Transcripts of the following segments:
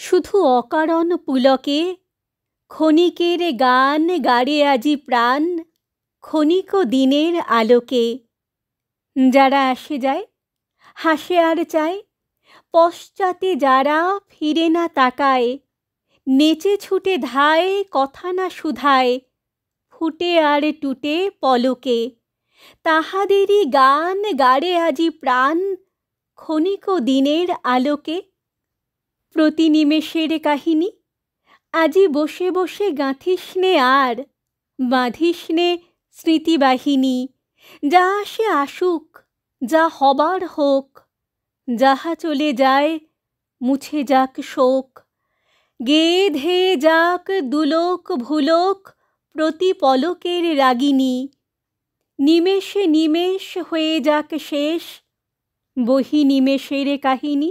শুধু অকারণ পুলকে ক্ষণিকের গান গাড়ে আজি প্রাণ ক্ষণিক দিনের আলোকে। যারা আসে যায় হাসে আর চায়, পশ্চাতে যারা ফিরে না তাকায়, নেচে ছুটে ধায় কথা না শুধায়, ফুটে আর টুটে পলকে, তাহাদেরই গান গাড়ে আজি প্রাণ ক্ষণিক দিনের আলোকে। প্রতি নিমেষের কাহিনী আজি বসে বসে গাঁথিসনে আর বাঁধিসনে স্মৃতিবাহিনী। যা আসে আসুক, যা হবার হোক, যাহা চলে যায় মুছে যাক শোক। গেয়ে ধেয়ে যাক দুলোক ভুলোক প্রতি পলকের রাগিনী। নিমেষে নিমেষ হয়ে যাক শেষ বহি নিমেষের কাহিনী।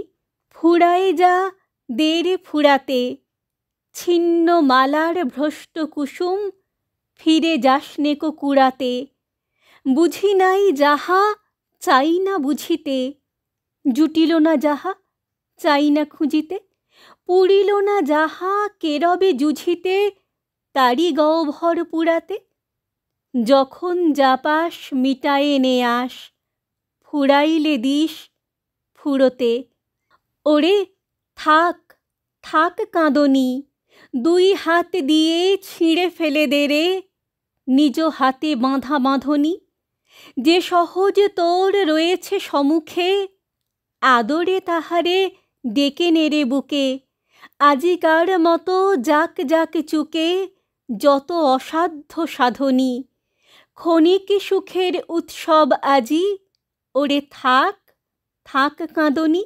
ফুরায় যা দেরে ফুরাতে, ছিন্ন মালার ভ্রষ্ট কুসুম ফিরে যাসনে কো কুড়াতে। বুঝি নাই যাহা চাই না বুঝিতে, জুটিল না যাহা চাই না খুঁজিতে, পুরিল না যাহা কেরবে জুঝিতে, তারি গহ্বর পুরাতে। যখন যা পাস মিটায়ে নে আস, ফুরাইলে দিস ফুরোতে। ওরে থাক থাক কাঁদনি, দুই হাত দিয়ে ছিঁড়ে ফেলে দে রে নিজ হাতে বাঁধা বাঁধনি। যে সহজ তোর রয়েছে সম্মুখে, আদরে তাহারে ডেকে নেড়ে বুকে। আজিকার মতো যাক যাক চুকে যত অসাধ্য সাধনী। ক্ষণিক সুখের উৎসব আজি, ওরে থাক থাক কাঁদনি।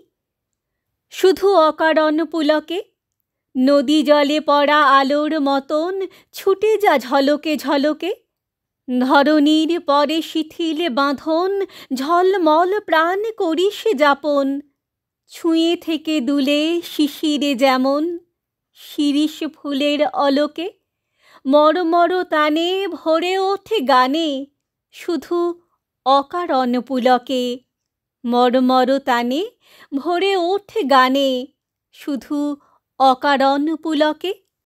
শুধু অকারণ পুলকে নদী জলে পড়া আলোর মতন ছুটে যা ঝলকে ঝলকে। ধরণীর পরে শিথিল বাঁধন ঝলমল প্রাণ করিস যাপন। ছুঁয়ে থেকে দুলে শিশিরে যেমন শিরীষ ফুলের অলোকে। মরমর তানে ভরে ওঠে গানে শুধু অকারণ পুলকে। মরমর তানে ভরে ওঠে গানে শুধু অকারণ পুলকে।